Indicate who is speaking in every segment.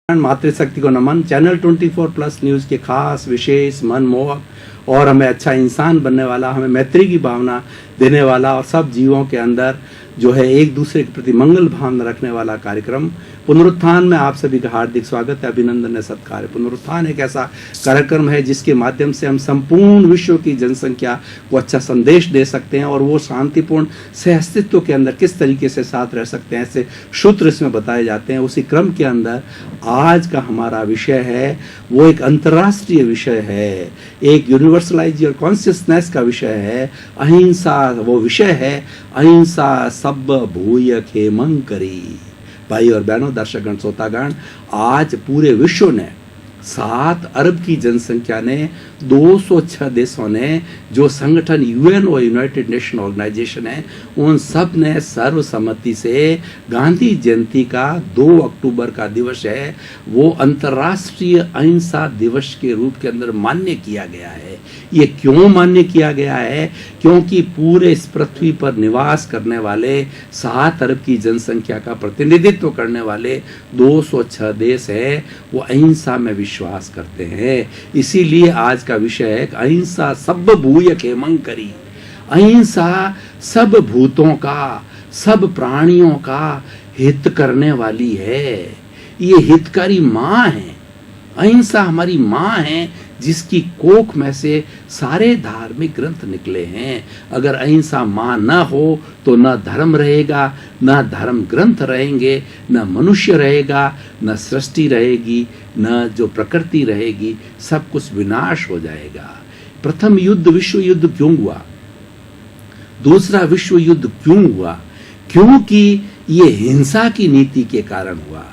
Speaker 1: मातृशक्ति को नमन। Channel 24+ news के खास विशेष मनमोहक और हमें अच्छा इंसान बनने वाला, हमें मैत्री की भावना देने वाला और सब जीवों के अंदर जो है एक दूसरे के प्रति मंगल भावना रखने वाला कार्यक्रम पुनरुत्थान में आप सभी का हार्दिक स्वागत है, अभिनंदन है, सत्कार है। पुनरुत्थान एक ऐसा कार्यक्रम है जिसके माध्यम से हम संपूर्ण विश्व की जनसंख्या को अच्छा संदेश दे सकते हैं और वो शांतिपूर्ण सहअस्तित्व के अंदर किस तरीके से साथ रह सकते हैं, ऐसे सूत्र इसमें बताए जाते हैं। उसी क्रम के अंदर आज का हमारा विषय है वो एक अंतर्राष्ट्रीय विषय है, एक यूनिवर्सलाइज योर कॉन्शियसनेस का विषय है, अहिंसा। वो विषय है अहिंसा सब भूय खेमं करी। भाई और बहनों, दर्शकगण, श्रोतागण, आज पूरे विश्व ने 7 अरब की जनसंख्या ने 206 देशों ने जो संगठन यूएन और यूनाइटेड नेशन ऑर्गेनाइजेशन है उन सब ने सर्वसम्मति से गांधी जयंती का 2 अक्टूबर का दिवस है वो अंतर्राष्ट्रीय अहिंसा दिवस के रूप के अंदर मान्य किया गया है। ये क्यों मान्य किया गया है? क्योंकि पूरे इस पृथ्वी पर निवास करने वाले 7 अरब की जनसंख्या का प्रतिनिधित्व करने वाले 206 देश है वो अहिंसा में विश्वास करते हैं। इसीलिए आज का विषय है अहिंसा सब भूय खेमं करी। अहिंसा सब भूतों का, सब प्राणियों का हित करने वाली है। ये हितकारी माँ है, अहिंसा हमारी माँ है जिसकी कोख में से सारे धार्मिक ग्रंथ निकले हैं। अगर अहिंसा माँ न हो तो न धर्म रहेगा, न धर्म ग्रंथ रहेंगे, न मनुष्य रहेगा, न सृष्टि रहेगी, न जो प्रकृति रहेगी, सब कुछ विनाश हो जाएगा। प्रथम युद्ध विश्व युद्ध क्यों हुआ? दूसरा विश्व युद्ध क्यों हुआ? क्योंकि ये हिंसा की नीति के कारण हुआ।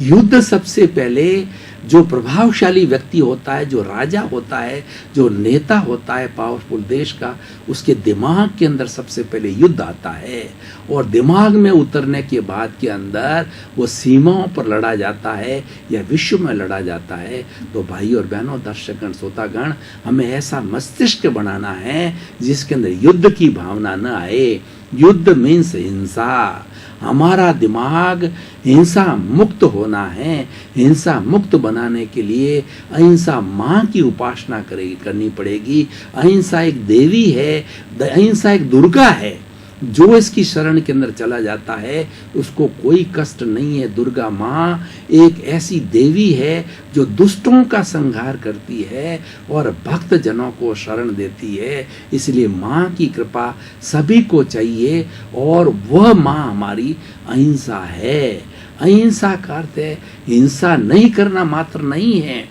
Speaker 1: युद्ध सबसे पहले जो प्रभावशाली व्यक्ति होता है, जो राजा होता है, जो नेता होता है पावरफुल देश का, उसके दिमाग के अंदर सबसे पहले युद्ध आता है और दिमाग में उतरने के बाद के अंदर वो सीमाओं पर लड़ा जाता है या विश्व में लड़ा जाता है। तो भाई और बहनों, दर्शकगण, श्रोतागण, हमें ऐसा मस्तिष्क बनाना है जिसके अंदर युद्ध की भावना न आए। युद्ध मीन्स हिंसा। हमारा दिमाग हिंसा मुक्त होना है। हिंसा मुक्त बनाने के लिए अहिंसा माँ की उपासना करनी पड़ेगी। अहिंसा एक देवी है, अहिंसा एक दुर्गा है। जो इसकी शरण के अंदर चला जाता है उसको कोई कष्ट नहीं है। दुर्गा माँ एक ऐसी देवी है जो दुष्टों का संहार करती है और भक्त जनों को शरण देती है। इसलिए माँ की कृपा सभी को चाहिए और वह माँ हमारी अहिंसा है। अहिंसा का अर्थ है हिंसा नहीं करना मात्र नहीं है,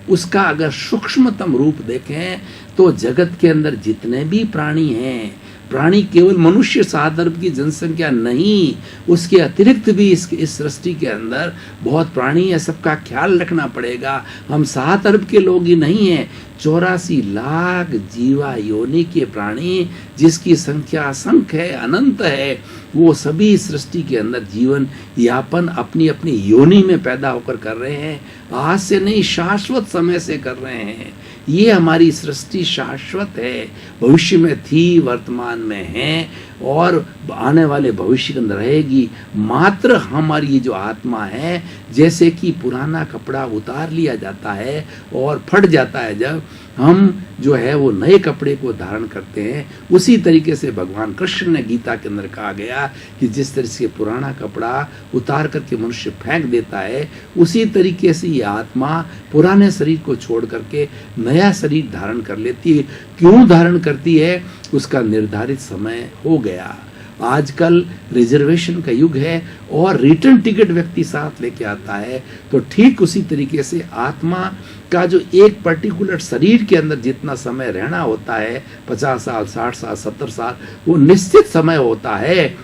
Speaker 1: उसका अगर सूक्ष्मतम रूप देखें तो जगत के अंदर जितने भी प्राणी हैं, प्राणी केवल मनुष्य 7 अरब की जनसंख्या नहीं, उसके अतिरिक्त भी इस सृष्टि के अंदर बहुत प्राणी है। सबका ख्याल रखना पड़ेगा। हम 7 अरब के लोग ही नहीं हैं, 84 लाख जीवा योनि के प्राणी जिसकी संख्या असंख्य है, अनंत है, वो सभी सृष्टि के अंदर जीवन यापन अपनी अपनी योनि में पैदा होकर कर रहे हैं। आज से नहीं, शाश्वत समय से कर रहे हैं। ये हमारी सृष्टि शाश्वत है, भविष्य में थी, वर्तमान में है और आने वाले भविष्य के अंदर रहेगी। मात्र हमारी ये जो आत्मा है, जैसे कि पुराना कपड़ा उतार लिया जाता है और फट जाता है, जब हम जो है वो नए कपड़े को धारण करते हैं, उसी तरीके से भगवान कृष्ण ने गीता के अंदर कहा गया कि जिस तरह से पुराना कपड़ा उतार करके मनुष्य फेंक देता है, उसी तरीके से ये आत्मा पुराने शरीर को छोड़ करके नया शरीर धारण कर लेती है। क्यों धारण करती है? उसका निर्धारित समय हो गया। आजकल रिजर्वेशन का युग है और रिटर्न टिकट व्यक्ति साथ लेके आता है। तो ठीक उसी तरीके से आत्मा का जो एक पर्टिकुलर शरीर के अंदर जितना समय रहना होता है, 50 साल, 60 साल, 70 साल, वो निश्चित समय होता है।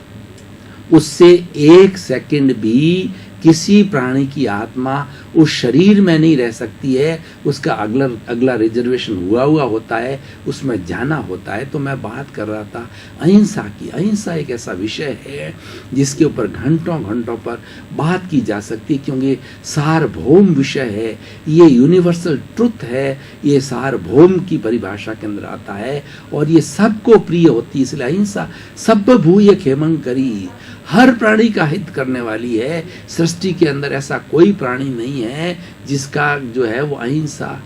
Speaker 1: उससे 1 सेकंड भी किसी प्राणी की आत्मा उस शरीर में नहीं रह सकती है। उसका अगला रिजर्वेशन हुआ होता है, उसमें जाना होता है। तो मैं बात कर रहा था अहिंसा की। अहिंसा एक ऐसा विषय है जिसके ऊपर घंटों घंटों पर बात की जा सकती है, क्योंकि सार्वभौम विषय है, ये यूनिवर्सल ट्रुथ है, ये सार्वभौम की परिभाषा के अंदर आता है और ये सबको प्रिय होती है। इसलिए अहिंसा सब भूय खेमं करी। हर प्राणी का हित करने वाली है। सृष्टि के अंदर ऐसा कोई प्राणी नहीं है जिसका जो है वो अहिंसा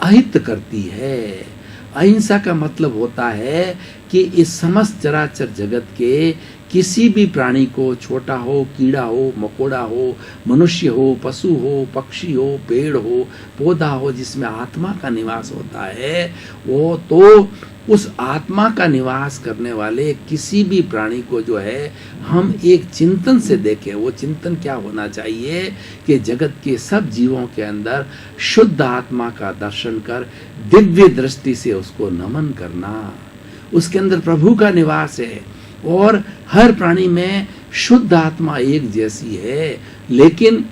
Speaker 1: अहित करती है। अहिंसा का मतलब होता है कि इस समस्त चराचर जगत के किसी भी प्राणी को, छोटा हो, कीड़ा हो, मकोड़ा हो, मनुष्य हो, पशु हो, पक्षी हो, पेड़ हो, पौधा हो, जिसमें आत्मा का निवास होता है, वो तो उस आत्मा का निवास करने वाले किसी भी प्राणी को जो है हम एक चिंतन से देखें। वो चिंतन क्या होना चाहिए कि जगत के सब जीवों के अंदर शुद्ध आत्मा का दर्शन कर दिव्य दृष्टि से उसको नमन करना। उसके अंदर प्रभु का निवास है और हर प्राणी में शुद्ध आत्मा एक जैसी है, लेकिन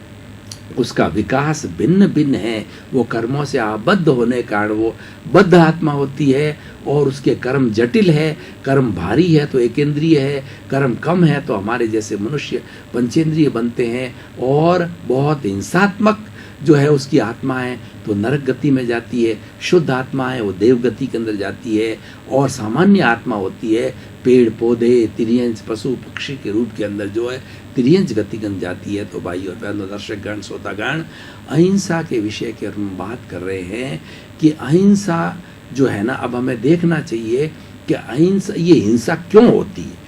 Speaker 1: उसका विकास भिन्न भिन्न है। वो कर्मों से आबद्ध होने के कारण वो बद्ध आत्मा होती है और उसके कर्म जटिल है। कर्म भारी है तो एकेंद्रिय है, कर्म कम है तो हमारे जैसे मनुष्य पंचेंद्रिय बनते हैं। और बहुत हिंसात्मक जो है उसकी आत्मा है तो नरक गति में जाती है, शुद्ध आत्मा है वो देव गति के अंदर जाती है। और सामान्य आत्मा होती है पेड़ पौधे, तिर्यंच, पशु पक्षी के रूप के अंदर जो है तिर्यंच गति के अंदर जाती है। तो भाई और बहनों, दर्शकगण, श्रोतागण, अहिंसा के विषय की हम बात कर रहे हैं कि अहिंसा जो है ना, अब हमें देखना चाहिए कि अहिंसा, ये हिंसा क्यों होती है,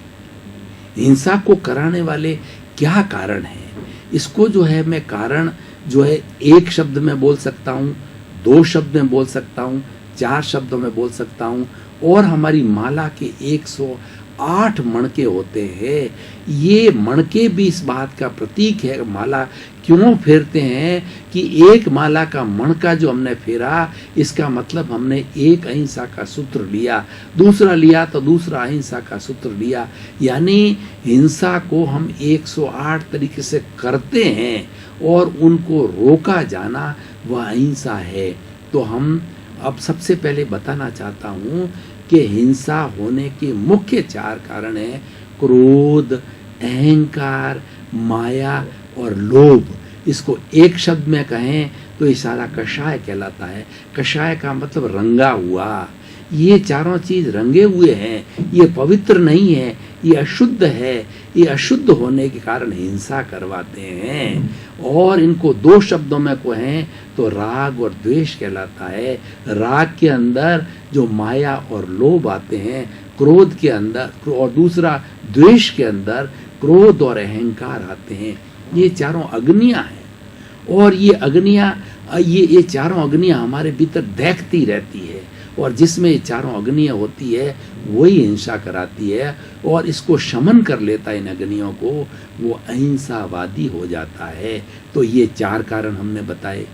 Speaker 1: हिंसा को कराने वाले क्या कारण हैं। इसको जो है मैं कारण जो है एक शब्द में बोल सकता हूँ, दो शब्द में बोल सकता हूँ, चार शब्दों में बोल सकता हूँ। और हमारी माला के 108 मणके होते हैं। ये मणके भी इस बात का प्रतीक है। माला क्यों फेरते हैं कि एक माला का मणका जो हमने फेरा, इसका मतलब हमने एक अहिंसा का सूत्र लिया, दूसरा लिया तो दूसरा अहिंसा का सूत्र लिया। यानी हिंसा को हम 108 तरीके से करते हैं और उनको रोका जाना वह अहिंसा है। तो हम अब सबसे पहले बताना चाहता हूँ कि हिंसा होने के मुख्य 4 कारण हैं: क्रोध, अहंकार, माया और लोभ। इसको एक शब्द में कहें तो ये सारा कषाय कहलाता है। कषाय का मतलब रंगा हुआ। ये चारों चीज रंगे हुए हैं, ये पवित्र नहीं है, ये अशुद्ध है। ये अशुद्ध होने के कारण हिंसा करवाते हैं। और इनको 2 शब्दों में कहें तो राग और द्वेष कहलाता है। राग के अंदर जो माया और लोभ आते हैं, क्रोध के अंदर, और दूसरा द्वेष के अंदर क्रोध और अहंकार आते हैं। ये चारों अग्नियां हैं और ये अग्नियां, ये चारों अग्नियां हमारे भीतर दहकती रहती है। और जिसमें ये चारों अग्नियां होती है वही हिंसा कराती है। और इसको शमन कर लेता है इन अग्नियों को, वो अहिंसावादी हो जाता है। तो ये 4 कारण हमने बताए।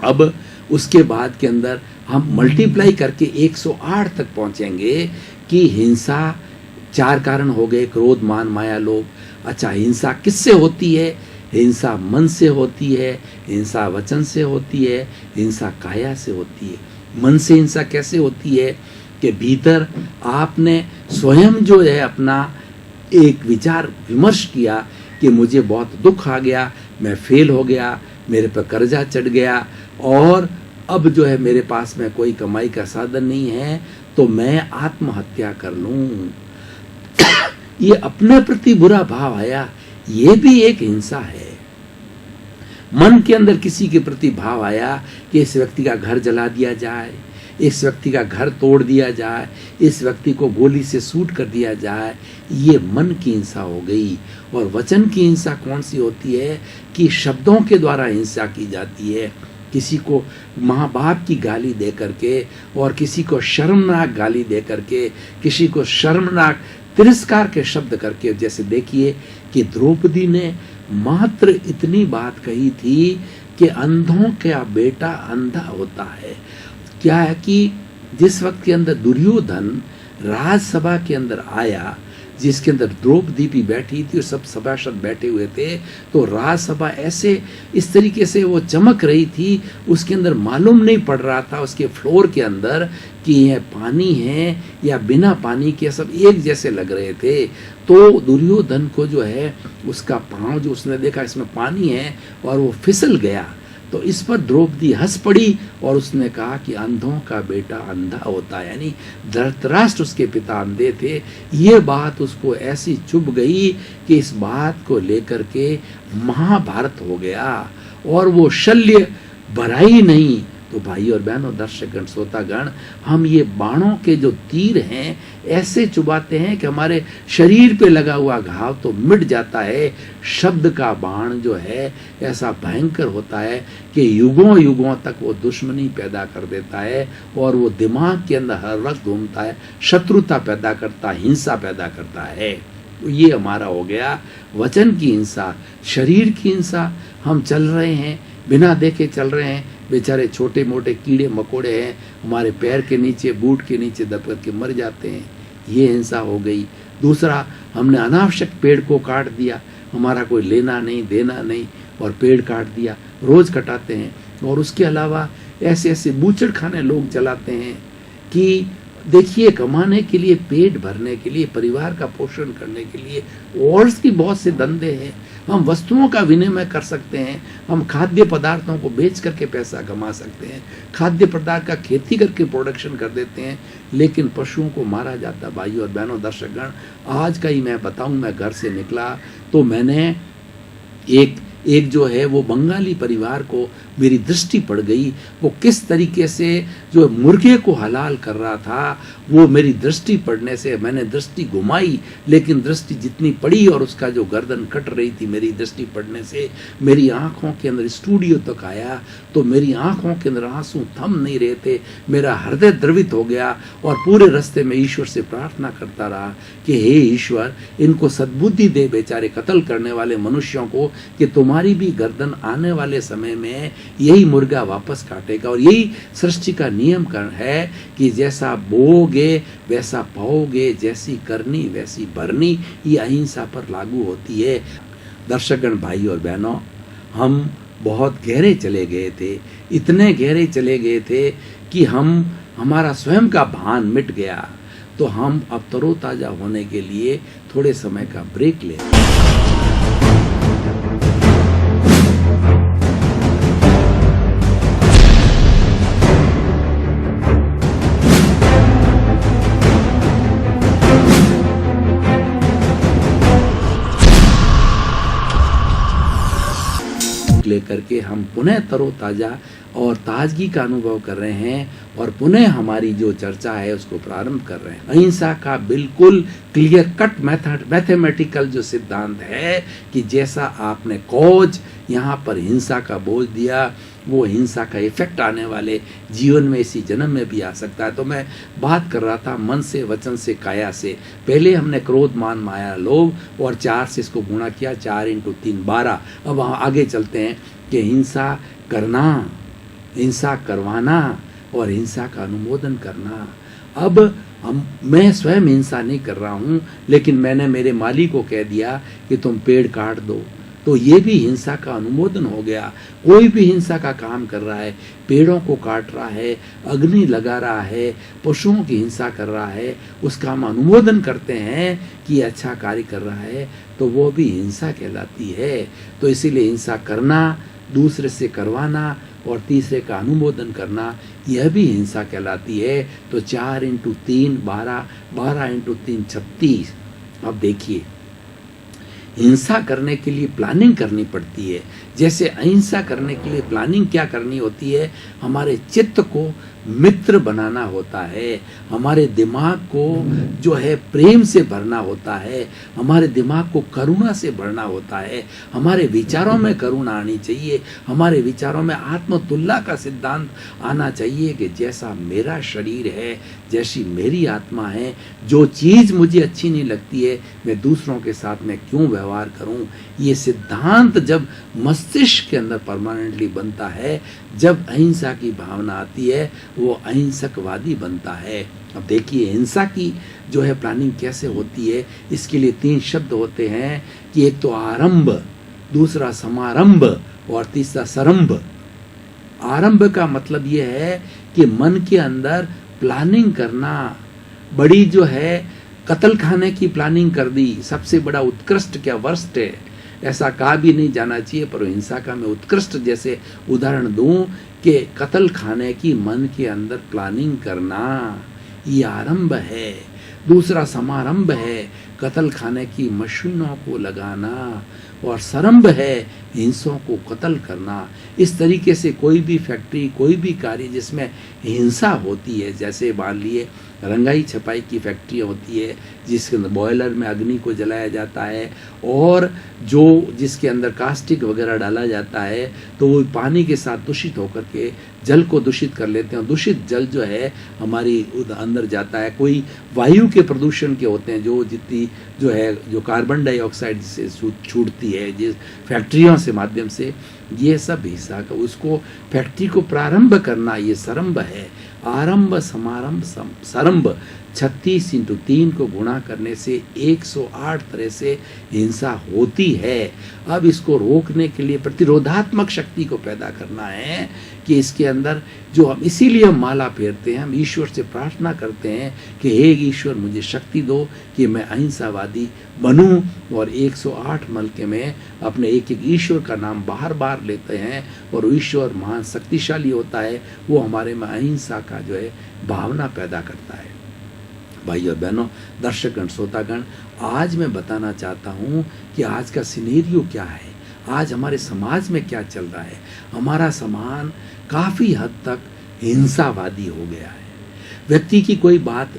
Speaker 1: अब उसके बाद के अंदर हम मल्टीप्लाई करके 108 तक पहुंचेंगे कि हिंसा 4 कारण हो गए: क्रोध, मान, माया, लोभ। अच्छा, हिंसा किससे होती है? हिंसा मन से होती है, हिंसा वचन से होती है, हिंसा काया से होती है। मन से हिंसा कैसे होती है कि भीतर आपने स्वयं जो है अपना एक विचार विमर्श किया कि मुझे बहुत दुख आ गया, मैं फेल हो गया, मेरे पर कर्जा चढ़ गया और अब जो है मेरे पास में कोई कमाई का साधन नहीं है, तो मैं आत्महत्या कर लूं। ये अपने प्रति बुरा भाव आया, ये भी एक हिंसा है। मन के अंदर किसी के प्रति भाव आया कि इस व्यक्ति का घर जला दिया जाए, इस व्यक्ति का घर तोड़ दिया जाए, इस व्यक्ति को गोली से शूट कर दिया जाए, ये मन की हिंसा हो गई। और वचन की हिंसा कौन सी होती है कि शब्दों के द्वारा हिंसा की जाती है। किसी को माँ बाप की गाली दे करके और किसी को शर्मनाक गाली दे करके, किसी को शर्मनाक तिरस्कार के शब्द करके। जैसे देखिए कि द्रौपदी ने मात्र इतनी बात कही थी कि अंधों का बेटा अंधा होता है। क्या है कि जिस वक्त के अंदर दुर्योधन राजसभा के अंदर आया, जिसके अंदर द्रौपदी भी बैठी थी और सब सभासद बैठे हुए थे, तो राजसभा ऐसे इस तरीके से वो चमक रही थी, उसके अंदर मालूम नहीं पड़ रहा था उसके फ्लोर के अंदर कि यह पानी है या बिना पानी के, सब एक जैसे लग रहे थे। तो दुर्योधन को जो है उसका पाँव जो उसने देखा इसमें पानी है और वो फिसल गया। तो इस पर द्रौपदी हंस पड़ी और उसने कहा कि अंधों का बेटा अंधा होता है, यानी धृतराष्ट्र उसके पिता अंधे थे। ये बात उसको ऐसी चुभ गई कि इस बात को लेकर के महाभारत हो गया और वो शल्य भराई नहीं। तो भाई और बहनों, दर्शकगण, श्रोतागण, हम ये बाणों के जो तीर हैं ऐसे चुभाते हैं कि हमारे शरीर पे लगा हुआ घाव तो मिट जाता है। शब्द का बाण जो है ऐसा भयंकर होता है कि युगों युगों तक वो दुश्मनी पैदा कर देता है और वो दिमाग के अंदर हर वक्त घूमता है, शत्रुता पैदा करता, हिंसा पैदा करता है। तो ये हमारा हो गया वचन की हिंसा, शरीर की हिंसा। हम चल रहे हैं, बिना देखे चल रहे हैं, बेचारे छोटे मोटे कीड़े मकोड़े हैं, हमारे पैर के नीचे, बूट के नीचे दबकर के मर जाते हैं। ये हिंसा हो गई। दूसरा, हमने अनावश्यक पेड़ को काट दिया, हमारा कोई लेना नहीं देना नहीं, और पेड़ काट दिया, रोज कटाते हैं। और उसके अलावा ऐसे ऐसे बूचड़ खाने लोग चलाते हैं कि देखिए, कमाने के लिए, पेट भरने के लिए, परिवार का पोषण करने के लिए और भी बहुत से धंधे हैं। हम वस्तुओं का विनिमय कर सकते हैं, हम खाद्य पदार्थों को बेच करके पैसा कमा सकते हैं, खाद्य पदार्थ का खेती करके प्रोडक्शन कर देते हैं, लेकिन पशुओं को मारा जाता। भाई और बहनों, दर्शकगण, आज का ही मैं बताऊं, मैं घर से निकला तो मैंने एक जो है वो बंगाली परिवार को मेरी दृष्टि पड़ गई। वो किस तरीके से जो मुर्गे को हलाल कर रहा था, वो मेरी दृष्टि पड़ने से मैंने दृष्टि घुमाई, लेकिन दृष्टि जितनी पड़ी और उसका जो गर्दन कट रही थी मेरी दृष्टि पड़ने से, मेरी आंखों के अंदर स्टूडियो तक आया तो मेरी आंखों के अंदर आंसू थम नहीं रहे थे। मेरा हृदय द्रवित हो गया और पूरे रास्ते में ईश्वर से प्रार्थना करता रहा कि हे ईश्वर, इनको सद्बुद्धि दे, बेचारे कत्ल करने वाले मनुष्यों को, कि तुम्हारी भी गर्दन आने वाले समय में यही मुर्गा वापस काटेगा। और यही सृष्टि का नियम है कि जैसा बोओगे वैसा पाओगे, जैसी करनी वैसी भरनी। ये अहिंसा पर लागू होती है। दर्शकगण, भाई और बहनों, हम बहुत गहरे चले गए थे, इतने गहरे चले गए थे कि हमारा स्वयं का भान मिट गया। तो हम अब तरोताजा होने के लिए थोड़े समय का ब्रेक लें। लेकर के हम पुनः तरोताजा और ताजगी का अनुभव कर रहे हैं और पुनः हमारी जो चर्चा है उसको प्रारंभ कर रहे हैं। अहिंसा का बिल्कुल क्लियर कट मैथमेटिकल जो सिद्धांत है कि जैसा आपने कॉज यहाँ पर हिंसा का बोझ दिया, वो हिंसा का इफेक्ट आने वाले जीवन में, इसी जन्म में भी आ सकता है। तो मैं बात कर रहा था मन से, वचन से, काया से। पहले हमने क्रोध, मान, माया, लोभ और 4 से इसको गुणा किया, 4 × 3 12। अब आगे चलते हैं कि हिंसा करना, हिंसा करवाना और हिंसा का अनुमोदन करना। अब मैं स्वयं हिंसा नहीं कर रहा हूँ, लेकिन मैंने मेरे माली को कह दिया कि तुम पेड़ काट दो, तो ये भी हिंसा का अनुमोदन हो गया। कोई भी हिंसा का काम कर रहा है, पेड़ों को काट रहा है, अग्नि लगा रहा है, पशुओं की हिंसा कर रहा है, उसका हम अनुमोदन करते हैं कि अच्छा कार्य कर रहा है, तो वो भी हिंसा कहलाती है। तो इसीलिए हिंसा करना, दूसरे से करवाना और तीसरे का अनुमोदन करना, यह भी हिंसा कहलाती है। तो 4 × 3 12, 12 × 3 36। अब देखिए, हिंसा करने के लिए प्लानिंग करनी पड़ती है। जैसे अहिंसा करने के लिए प्लानिंग क्या करनी होती है, हमारे चित्त को मित्र बनाना होता है, हमारे दिमाग को जो है प्रेम से भरना होता है, हमारे दिमाग को करुणा से भरना होता है, हमारे विचारों में करुणा आनी चाहिए, हमारे विचारों में आत्मतुल्य का सिद्धांत आना चाहिए कि जैसा मेरा शरीर है, जैसी मेरी आत्मा है, जो चीज़ मुझे अच्छी नहीं लगती है मैं दूसरों के साथ में क्यों व्यवहार करूं। ये सिद्धांत जब मस्तिष्क के अंदर परमानेंटली बनता है, जब अहिंसा की भावना आती है, वो अहिंसकवादी बनता है। अब देखिए, हिंसा की जो है प्लानिंग कैसे होती है। इसके लिए 3 शब्द होते हैं कि एक तो आरंभ, दूसरा समारंभ और तीसरा सरंभ। आरंभ का मतलब ये है कि मन के अंदर प्लानिंग करना, बड़ी जो है कत्ल खाने की प्लानिंग कर दी, सबसे बड़ा उत्कृष्ट क्या वर्स्ट है, ऐसा कहा भी नहीं जाना चाहिए, पर हिंसा का मैं उत्कृष्ट जैसे उदाहरण दूं कि कत्ल खाने की मन के अंदर प्लानिंग करना, ये आरंभ है। दूसरा समारंभ है कत्ल खाने की मशीनों को लगाना, और सरंभ है हिंसों को कत्ल करना। इस तरीके से कोई भी फैक्ट्री, कोई भी कार्य जिसमें हिंसा होती है, जैसे मान लिए रंगाई छपाई की फैक्ट्री होती है जिसके अंदर बॉयलर में अग्नि को जलाया जाता है, और जो जिसके अंदर कास्टिक वगैरह डाला जाता है, तो वो पानी के साथ दूषित होकर के जल को दूषित कर लेते हैं। दूषित जल जो है हमारी अंदर जाता है। कोई वायु के प्रदूषण के होते हैं, जो जितनी जो है जो कार्बन डाइऑक्साइड से छूटती है जिस फैक्ट्रियों से माध्यम से, ये सब हिस्सा का उसको फैक्ट्री को प्रारंभ करना, ये सरंभ है। आरंभ समारंभ सरंभ 36 × 3 को गुणा करने से 108 तरह से हिंसा होती है। अब इसको रोकने के लिए प्रतिरोधात्मक शक्ति को पैदा करना है कि इसके अंदर जो हम, इसीलिए हम माला फेरते हैं, हम ईश्वर से प्रार्थना करते हैं कि हे ईश्वर मुझे शक्ति दो कि मैं अहिंसावादी बनूं, और 108 मलके में अपने एक एक ईश्वर का नाम बार बार लेते हैं, और ईश्वर महान शक्तिशाली होता है, वो हमारे में अहिंसा का जो है भावना पैदा करता है। भाई और बहनों, दर्शकगण, श्रोतागण, आज मैं बताना चाहता हूँ कि आज का सिनेरियो क्या है, आज हमारे समाज में क्या चल रहा है। हमारा समाज काफ़ी हद तक हिंसावादी हो गया है। व्यक्ति की कोई बात,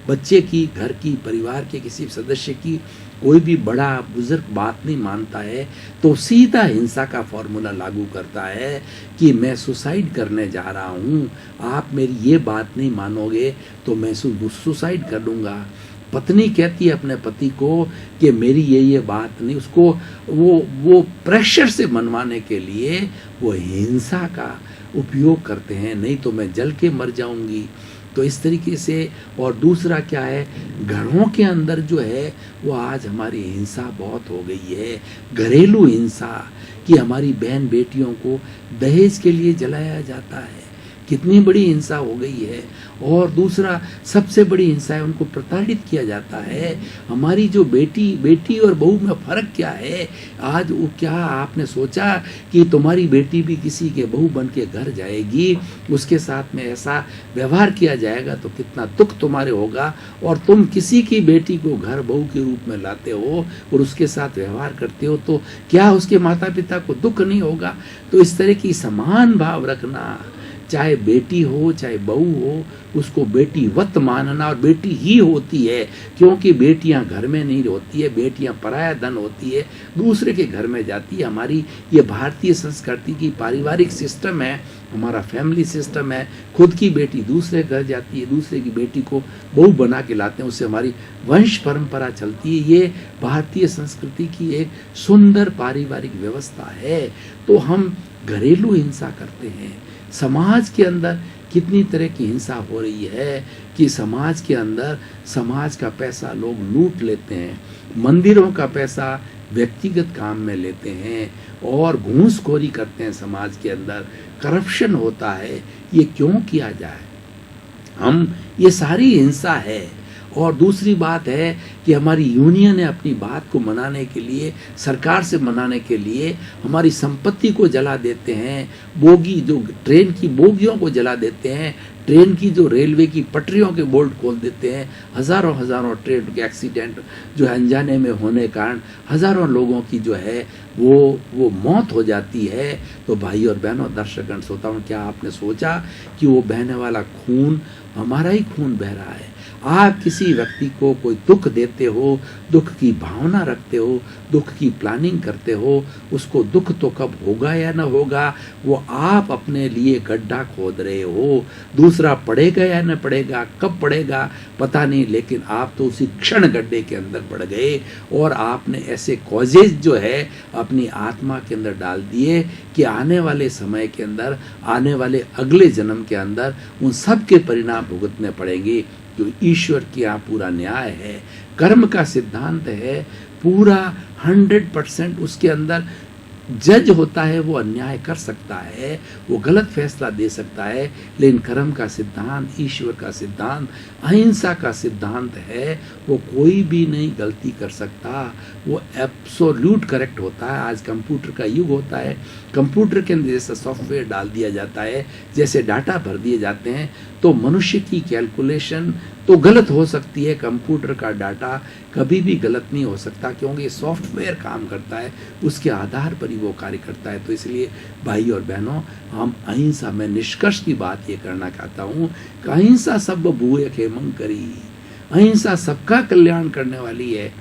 Speaker 1: बच्चे की, घर की, परिवार के किसी सदस्य की कोई भी बड़ा बुजुर्ग बात नहीं मानता है तो सीधा हिंसा का फॉर्मूला लागू करता है कि मैं सुसाइड करने जा रहा हूँ, आप मेरी ये बात नहीं मानोगे तो मैं सुसाइड कर लूँगा। पत्नी कहती है अपने पति को कि मेरी ये बात नहीं, उसको वो प्रेशर से मनवाने के लिए वो हिंसा का उपयोग करते हैं, नहीं तो मैं जल के मर जाऊंगी। तो इस तरीके से, और दूसरा क्या है, घरों के अंदर जो है वो आज हमारी हिंसा बहुत हो गई है। घरेलू हिंसा कि हमारी बहन बेटियों को दहेज के लिए जलाया जाता है, कितनी बड़ी हिंसा हो गई है। और दूसरा सबसे बड़ी हिंसा है, उनको प्रताड़ित किया जाता है। हमारी जो बेटी और बहू में फ़र्क क्या है। आज वो क्या आपने सोचा कि तुम्हारी बेटी भी किसी के बहू बन के घर जाएगी, उसके साथ में ऐसा व्यवहार किया जाएगा तो कितना दुख तुम्हारे होगा, और तुम किसी की बेटी को घर बहू के रूप में लाते हो और उसके साथ व्यवहार करते हो तो क्या उसके माता पिता को दुख नहीं होगा। तो इस तरह की समान भाव रखना, चाहे बेटी हो चाहे बहू हो, उसको बेटी वत मानना, और बेटी ही होती है, क्योंकि बेटियां घर में नहीं होती है, बेटियां पराया धन होती है, दूसरे के घर में जाती है। हमारी ये भारतीय संस्कृति की पारिवारिक सिस्टम है, हमारा फैमिली सिस्टम है। खुद की बेटी दूसरे घर जाती है, दूसरे की बेटी को बहू बना के लाते हैं, उससे हमारी वंश परंपरा चलती है। ये भारतीय संस्कृति की एक सुंदर पारिवारिक व्यवस्था है। तो हम घरेलू हिंसा करते हैं। समाज के अंदर कितनी तरह की हिंसा हो रही है कि समाज के अंदर समाज का पैसा लोग लूट लेते हैं, मंदिरों का पैसा व्यक्तिगत काम में लेते हैं और घूसखोरी करते हैं। समाज के अंदर करप्शन होता है। ये क्यों किया जाए? ये सारी हिंसा है। और दूसरी बात है कि हमारी यूनियन है, अपनी बात को मनाने के लिए, सरकार से मनाने के लिए हमारी संपत्ति को जला देते हैं, बोगी जो ट्रेन की बोगियों को जला देते हैं, ट्रेन की जो रेलवे की पटरियों के बोल्ट खोल देते हैं। हज़ारों ट्रेन के एक्सीडेंट जो है अनजाने में होने कारण हज़ारों लोगों की जो है वो मौत हो जाती है। तो भाई और बहनों, दर्शकगण, श्रोताओं, क्या आपने सोचा कि वो बहने वाला खून हमारा ही खून बह रहा है? आप किसी व्यक्ति को कोई दुख देते हो, दुख की भावना रखते हो, दुख की प्लानिंग करते हो, उसको दुख तो कब होगा या न होगा वो आप अपने लिए गड्ढा खोद रहे हो। दूसरा पड़ेगा या न पड़ेगा, कब पड़ेगा पता नहीं, लेकिन आप तो उसी क्षण गड्ढे के अंदर पड़ गए और आपने ऐसे कॉजेज जो है अपनी आत्मा के अंदर डाल दिए कि आने वाले समय के अंदर, आने वाले अगले जन्म के अंदर उन सब के परिणाम भुगतने पड़ेंगे। जो ईश्वर की यहाँ पूरा न्याय है, कर्म का सिद्धांत है, पूरा 100% उसके अंदर जज होता है वो अन्याय कर सकता है, वो गलत फैसला दे सकता है, लेकिन कर्म का सिद्धांत, ईश्वर का सिद्धांत, अहिंसा का सिद्धांत है, वो कोई भी नहीं गलती कर सकता, वो एब्सोल्यूट करेक्ट होता है। आज कंप्यूटर का युग होता है, कंप्यूटर के अंदर जैसा सॉफ्टवेयर डाल दिया जाता है, जैसे डाटा भर दिए जाते हैं, तो मनुष्य की कैलकुलेशन तो गलत हो सकती है, कंप्यूटर का डाटा कभी भी गलत नहीं हो सकता, क्योंकि सॉफ्टवेयर काम करता है, उसके आधार पर ही वो कार्य करता है। तो इसलिए भाई और बहनों, हम अहिंसा में निष्कर्ष की बात ये करना चाहता हूँ कि अहिंसा सब भूय खेमं करी, अहिंसा सबका कल्याण करने वाली है,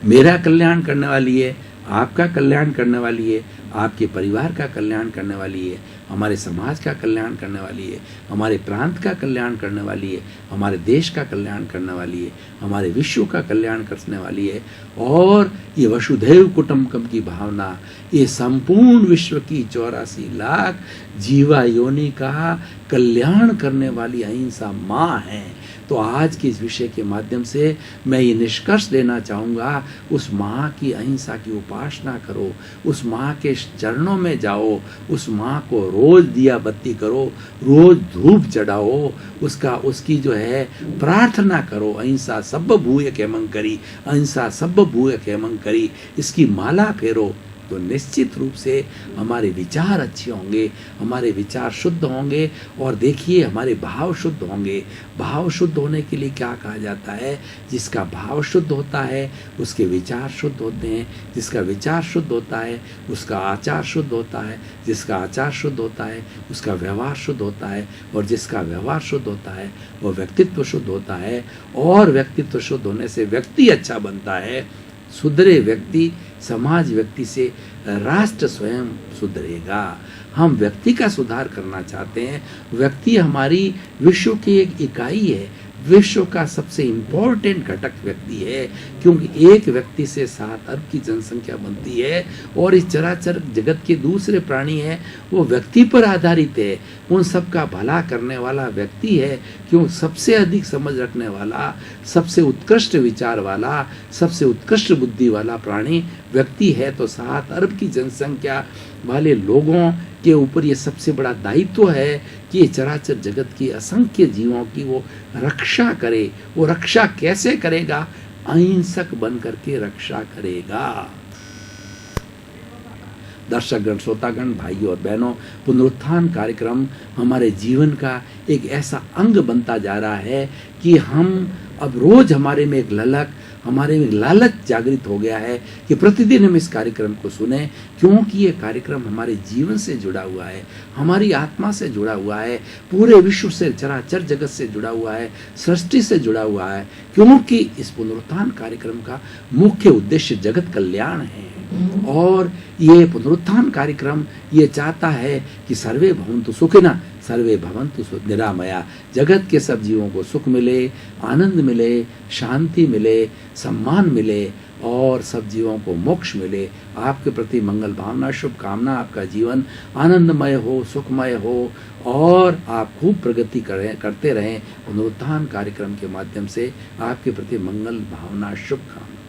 Speaker 1: मेरा कल्याण करने वाली है, आपका कल्याण करने वाली है, आपके परिवार का कल्याण करने वाली है, हमारे समाज का कल्याण करने वाली है, हमारे प्रांत का कल्याण करने वाली है, हमारे देश का कल्याण करने वाली है, हमारे विश्व का कल्याण करने वाली है। और ये वसुधैव कुटुंबकम की भावना, ये संपूर्ण विश्व की 84 लाख जीवा योनि का कल्याण करने वाली अहिंसा माँ है। तो आज के इस विषय के माध्यम से मैं ये निष्कर्ष देना चाहूँगा, उस माँ की अहिंसा की उपासना करो, उस माँ के चरणों में जाओ, उस माँ को रोज दिया बत्ती करो, रोज धूप चढ़ाओ, उसकी जो है प्रार्थना करो, अहिंसा सब भूय खेमं करी, अहिंसा सब भूय खेमं करी, इसकी माला फेरो, तो निश्चित रूप से हमारे विचार अच्छे होंगे, हमारे विचार शुद्ध होंगे। और देखिए, हमारे भाव शुद्ध होंगे। भाव शुद्ध होने के लिए क्या कहा जाता है? जिसका भाव शुद्ध होता है उसके विचार शुद्ध होते हैं, जिसका विचार शुद्ध होता है उसका आचार शुद्ध होता है, जिसका आचार शुद्ध होता है उसका व्यवहार शुद्ध होता है, और जिसका व्यवहार शुद्ध होता है वो व्यक्तित्व शुद्ध होता है, और व्यक्तित्व शुद्ध होने से व्यक्ति अच्छा बनता है। सुधरे व्यक्ति, समाज व्यक्ति से राष्ट्र स्वयं सुधरेगा। हम व्यक्ति का सुधार करना चाहते हैं। व्यक्ति हमारी विश्व की एक इकाई है, विश्व का सबसे इम्पोर्टेंट घटक व्यक्ति है, क्योंकि एक व्यक्ति से 7 अरब की जनसंख्या बनती है, और इस चराचर जगत के दूसरे प्राणी है वो व्यक्ति पर आधारित है। उन सब का भला करने वाला व्यक्ति है, क्यों सबसे अधिक समझ रखने वाला, सबसे उत्कृष्ट विचार वाला, सबसे उत्कृष्ट बुद्धि वाला प्राणी व्यक्ति है। तो 7 अरब की जनसंख्या वाले लोगों के ऊपर ये सबसे बड़ा दायित्व है कि ये चराचर जगत की असंख्य जीवों की वो रक्षा करे। वो रक्षा कैसे करेगा? अहिंसक बन करके रक्षा करेगा। दर्शकगण, श्रोतागण, भाइयों और बहनों, पुनरुत्थान कार्यक्रम हमारे जीवन का एक ऐसा अंग बनता जा रहा है कि हम अब रोज हमारे में एक ललक, हमारे में लालच जागृत हो गया है कि प्रतिदिन हम इस कार्यक्रम को सुने, क्योंकि ये कार्यक्रम हमारे जीवन से जुड़ा हुआ है, हमारी आत्मा से जुड़ा हुआ है, पूरे विश्व से, चराचर जगत से जुड़ा हुआ है, सृष्टि से जुड़ा हुआ है, क्योंकि इस पुनरुत्थान कार्यक्रम का मुख्य उद्देश्य जगत कल्याण है। और ये पुनरुत्थान कार्यक्रम ये चाहता है कि सर्वे भवन्तु सुखिनः सर्वे भवन्तु निरामया, जगत के सब जीवों को सुख मिले, आनंद मिले, शांति मिले, सम्मान मिले, और सब जीवों को मोक्ष मिले। आपके प्रति मंगल भावना, शुभकामना, आपका जीवन आनंदमय हो, सुखमय हो, और आप खूब प्रगति करते रहें। पुनरुत्थान कार्यक्रम के माध्यम से आपके प्रति मंगल भावना, शुभकामना।